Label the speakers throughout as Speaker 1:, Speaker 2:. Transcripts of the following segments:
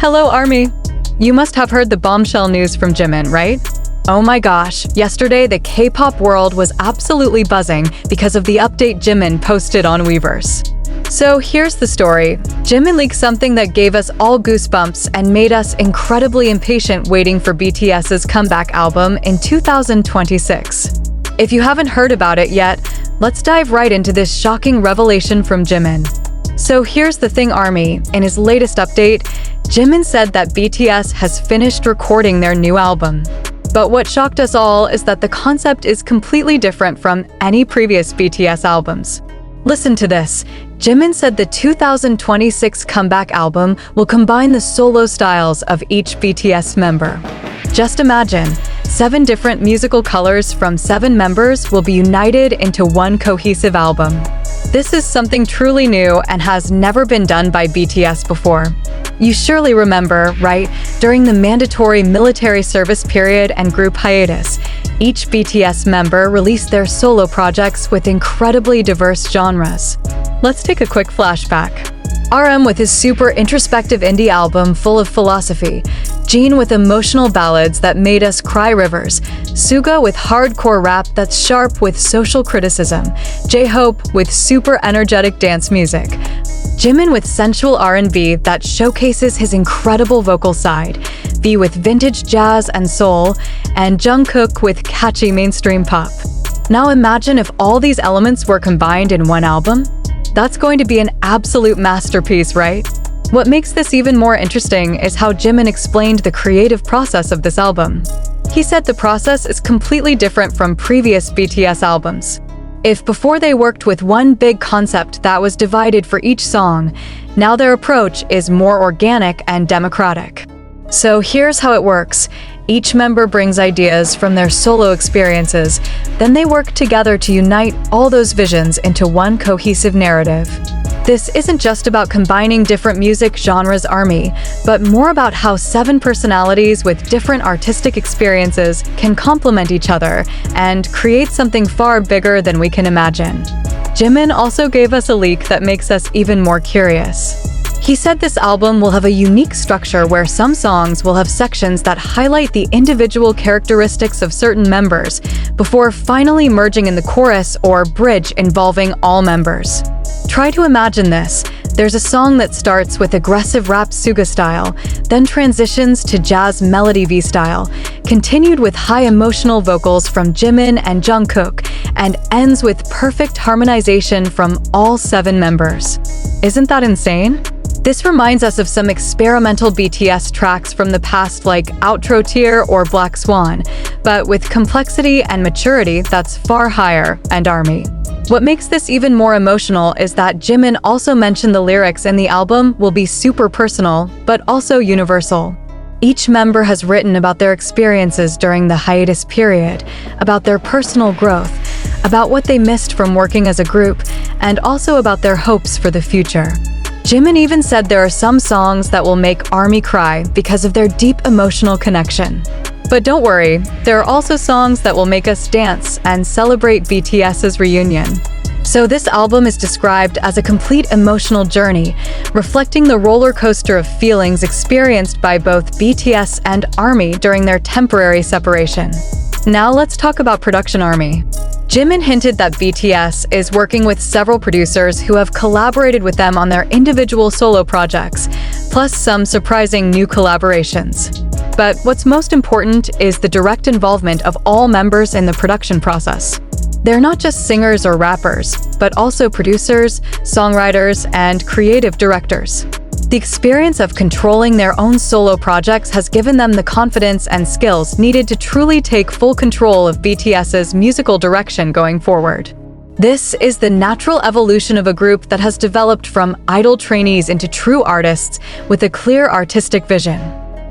Speaker 1: Hello, ARMY! You must have heard the bombshell news from Jimin, right? Oh my gosh, yesterday the K-pop world was absolutely buzzing because of the update Jimin posted on Weverse. So here's the story. Jimin leaked something that gave us all goosebumps and made us incredibly impatient waiting for BTS's comeback album in 2026. If you haven't heard about it yet, let's dive right into this shocking revelation from Jimin. So here's the thing, ARMY. In his latest update, Jimin said that BTS has finished recording their new album. But what shocked us all is that the concept is completely different from any previous BTS albums. Listen to this. Jimin said the 2026 comeback album will combine the solo styles of each BTS member. Just imagine, 7 different musical colors from 7 members will be united into one cohesive album. This is something truly new and has never been done by BTS before. You surely remember, right? During the mandatory military service period and group hiatus, each BTS member released their solo projects with incredibly diverse genres. Let's take a quick flashback. RM with his super introspective indie album full of philosophy, Jin with emotional ballads that made us cry rivers, Suga with hardcore rap that's sharp with social criticism, J-Hope with super energetic dance music, Jimin with sensual R&B that showcases his incredible vocal side, V with vintage jazz and soul, and Jungkook with catchy mainstream pop. Now imagine if all these elements were combined in one album. That's going to be an absolute masterpiece, right? What makes this even more interesting is how Jimin explained the creative process of this album. He said the process is completely different from previous BTS albums. If before they worked with one big concept that was divided for each song, now their approach is more organic and democratic. So here's how it works. Each member brings ideas from their solo experiences, then they work together to unite all those visions into one cohesive narrative. This isn't just about combining different music genres, ARMY, but more about how 7 personalities with different artistic experiences can complement each other and create something far bigger than we can imagine. Jimin also gave us a leak that makes us even more curious. He said this album will have a unique structure where some songs will have sections that highlight the individual characteristics of certain members before finally merging in the chorus or bridge involving all members. Try to imagine this. There's a song that starts with aggressive rap Suga style, then transitions to jazz melody V style, continued with high emotional vocals from Jimin and Jungkook, and ends with perfect harmonization from all 7 members. Isn't that insane? This reminds us of some experimental BTS tracks from the past like Outro Tear or Black Swan, but with complexity and maturity that's far higher, and ARMY. What makes this even more emotional is that Jimin also mentioned the lyrics in the album will be super personal, but also universal. Each member has written about their experiences during the hiatus period, about their personal growth, about what they missed from working as a group, and also about their hopes for the future. Jimin even said there are some songs that will make ARMY cry because of their deep emotional connection. But don't worry, there are also songs that will make us dance and celebrate BTS's reunion. So this album is described as a complete emotional journey, reflecting the roller coaster of feelings experienced by both BTS and ARMY during their temporary separation. Now let's talk about production, ARMY. Jimin hinted that BTS is working with several producers who have collaborated with them on their individual solo projects, plus some surprising new collaborations. But what's most important is the direct involvement of all members in the production process. They're not just singers or rappers, but also producers, songwriters, and creative directors. The experience of controlling their own solo projects has given them the confidence and skills needed to truly take full control of BTS's musical direction going forward. This is the natural evolution of a group that has developed from idol trainees into true artists with a clear artistic vision.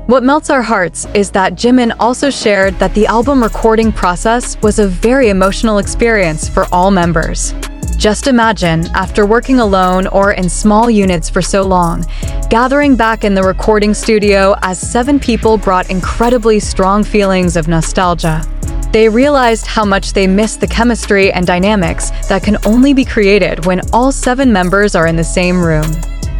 Speaker 1: What melts our hearts is that Jimin also shared that the album recording process was a very emotional experience for all members. Just imagine, after working alone or in small units for so long, gathering back in the recording studio as 7 people brought incredibly strong feelings of nostalgia. They realized how much they missed the chemistry and dynamics that can only be created when all 7 members are in the same room.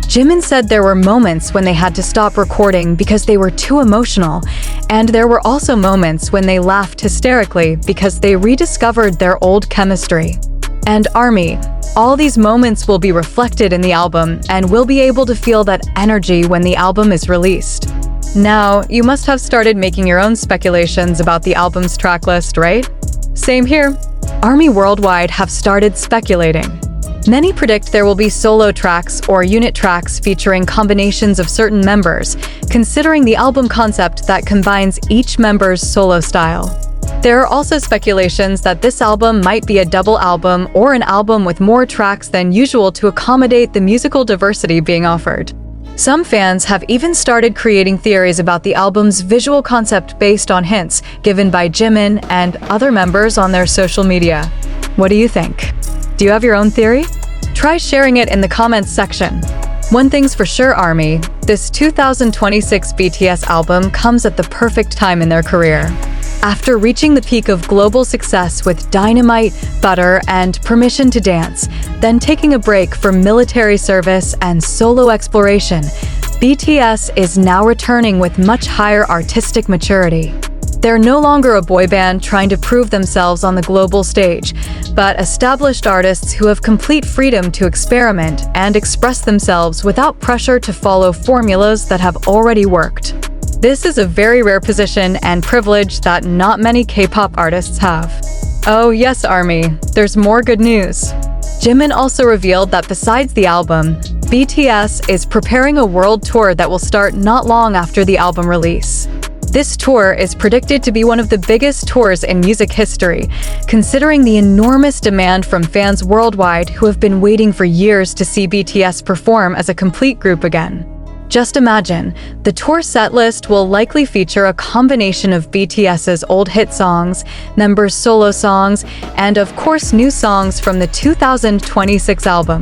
Speaker 1: Jimin said there were moments when they had to stop recording because they were too emotional, and there were also moments when they laughed hysterically because they rediscovered their old chemistry. And ARMY, all these moments will be reflected in the album, and we'll be able to feel that energy when the album is released. Now, you must have started making your own speculations about the album's tracklist, right? Same here. ARMY worldwide have started speculating. Many predict there will be solo tracks or unit tracks featuring combinations of certain members, considering the album concept that combines each member's solo style. There are also speculations that this album might be a double album or an album with more tracks than usual to accommodate the musical diversity being offered. Some fans have even started creating theories about the album's visual concept based on hints given by Jimin and other members on their social media. What do you think? Do you have your own theory? Try sharing it in the comments section. One thing's for sure, ARMY, this 2026 BTS album comes at the perfect time in their career. After reaching the peak of global success with Dynamite, Butter, and Permission to Dance, then taking a break for military service and solo exploration, BTS is now returning with much higher artistic maturity. They're no longer a boy band trying to prove themselves on the global stage, but established artists who have complete freedom to experiment and express themselves without pressure to follow formulas that have already worked. This is a very rare position and privilege that not many K-pop artists have. Oh yes, ARMY, there's more good news. Jimin also revealed that besides the album, BTS is preparing a world tour that will start not long after the album release. This tour is predicted to be one of the biggest tours in music history, considering the enormous demand from fans worldwide who have been waiting for years to see BTS perform as a complete group again. Just imagine, the tour set list will likely feature a combination of BTS's old hit songs, members' solo songs, and of course new songs from the 2026 album.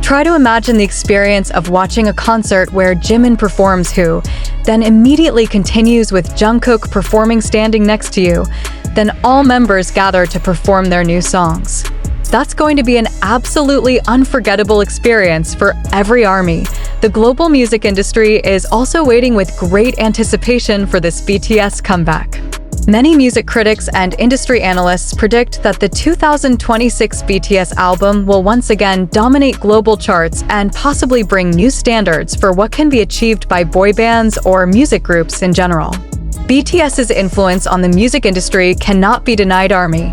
Speaker 1: Try to imagine the experience of watching a concert where Jimin performs Who, then immediately continues with Jungkook performing standing next to you, then all members gather to perform their new songs. That's going to be an absolutely unforgettable experience for every ARMY. The global music industry is also waiting with great anticipation for this BTS comeback. Many music critics and industry analysts predict that the 2026 BTS album will once again dominate global charts and possibly bring new standards for what can be achieved by boy bands or music groups in general. BTS's influence on the music industry cannot be denied, ARMY.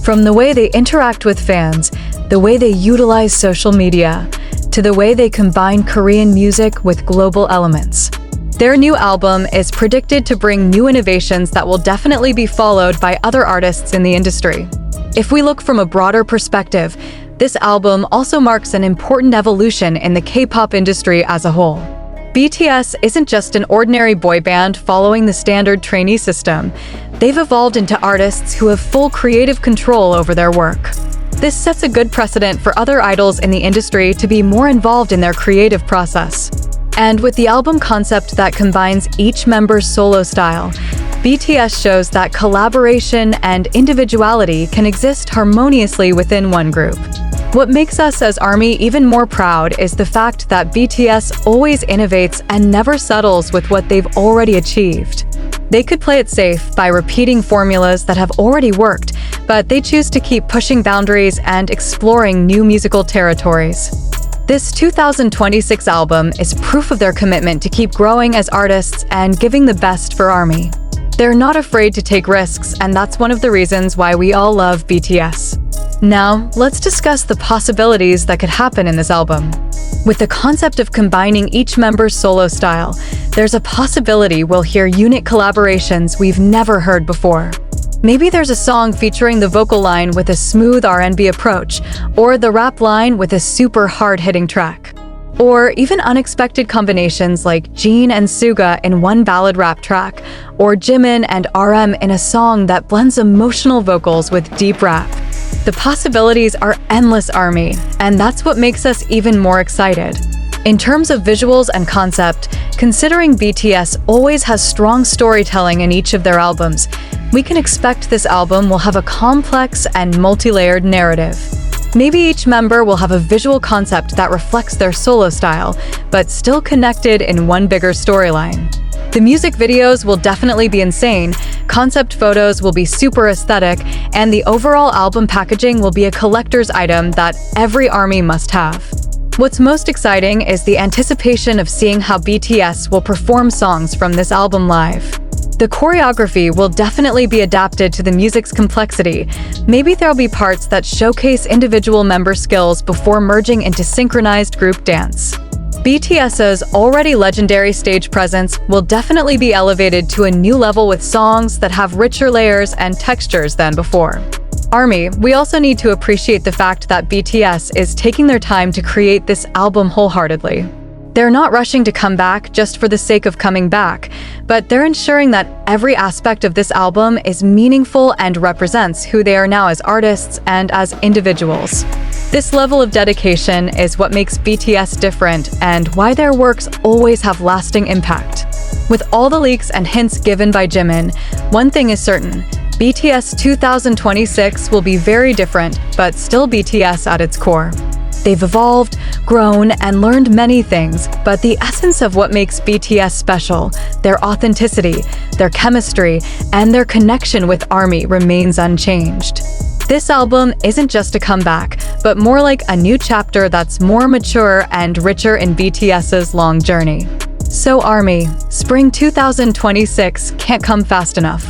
Speaker 1: From the way they interact with fans, the way they utilize social media, to the way they combine Korean music with global elements. Their new album is predicted to bring new innovations that will definitely be followed by other artists in the industry. If we look from a broader perspective, this album also marks an important evolution in the K-pop industry as a whole. BTS isn't just an ordinary boy band following the standard trainee system. They've evolved into artists who have full creative control over their work. This sets a good precedent for other idols in the industry to be more involved in their creative process. And with the album concept that combines each member's solo style, BTS shows that collaboration and individuality can exist harmoniously within one group. What makes us as ARMY even more proud is the fact that BTS always innovates and never settles with what they've already achieved. They could play it safe by repeating formulas that have already worked, but they choose to keep pushing boundaries and exploring new musical territories. This 2026 album is proof of their commitment to keep growing as artists and giving the best for ARMY. They're not afraid to take risks, and that's one of the reasons why we all love BTS. Now, let's discuss the possibilities that could happen in this album. With the concept of combining each member's solo style, there's a possibility we'll hear unit collaborations we've never heard before. Maybe there's a song featuring the vocal line with a smooth R&B approach, or the rap line with a super hard-hitting track. Or even unexpected combinations like Jin and Suga in one ballad rap track, or Jimin and RM in a song that blends emotional vocals with deep rap. The possibilities are endless, ARMY, and that's what makes us even more excited. In terms of visuals and concept, considering BTS always has strong storytelling in each of their albums, we can expect this album will have a complex and multi-layered narrative. Maybe each member will have a visual concept that reflects their solo style, but still connected in one bigger storyline. The music videos will definitely be insane, concept photos will be super aesthetic, and the overall album packaging will be a collector's item that every ARMY must have. What's most exciting is the anticipation of seeing how BTS will perform songs from this album live. The choreography will definitely be adapted to the music's complexity. Maybe there'll be parts that showcase individual member skills before merging into synchronized group dance. BTS's already legendary stage presence will definitely be elevated to a new level with songs that have richer layers and textures than before. ARMY, we also need to appreciate the fact that BTS is taking their time to create this album wholeheartedly. They're not rushing to come back just for the sake of coming back, but they're ensuring that every aspect of this album is meaningful and represents who they are now as artists and as individuals. This level of dedication is what makes BTS different and why their works always have lasting impact. With all the leaks and hints given by Jimin, one thing is certain: BTS 2026 will be very different, but still BTS at its core. They've evolved, grown, and learned many things, but the essence of what makes BTS special, their authenticity, their chemistry, and their connection with ARMY remains unchanged. This album isn't just a comeback, but more like a new chapter that's more mature and richer in BTS's long journey. So ARMY, spring 2026 can't come fast enough.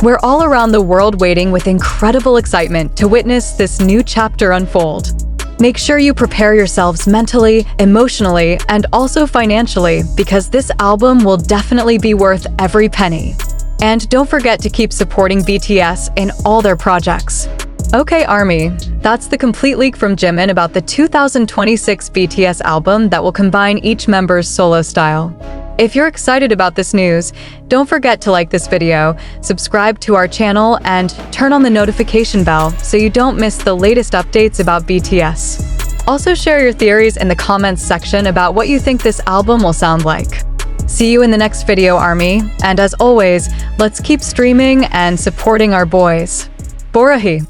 Speaker 1: We're all around the world waiting with incredible excitement to witness this new chapter unfold. Make sure you prepare yourselves mentally, emotionally, and also financially, because this album will definitely be worth every penny. And don't forget to keep supporting BTS in all their projects. Okay, ARMY, that's the complete leak from Jimin about the 2026 BTS album that will combine each member's solo style. If you're excited about this news, don't forget to like this video, subscribe to our channel, and turn on the notification bell so you don't miss the latest updates about BTS. Also share your theories in the comments section about what you think this album will sound like. See you in the next video, ARMY, and as always, let's keep streaming and supporting our boys. Borahi!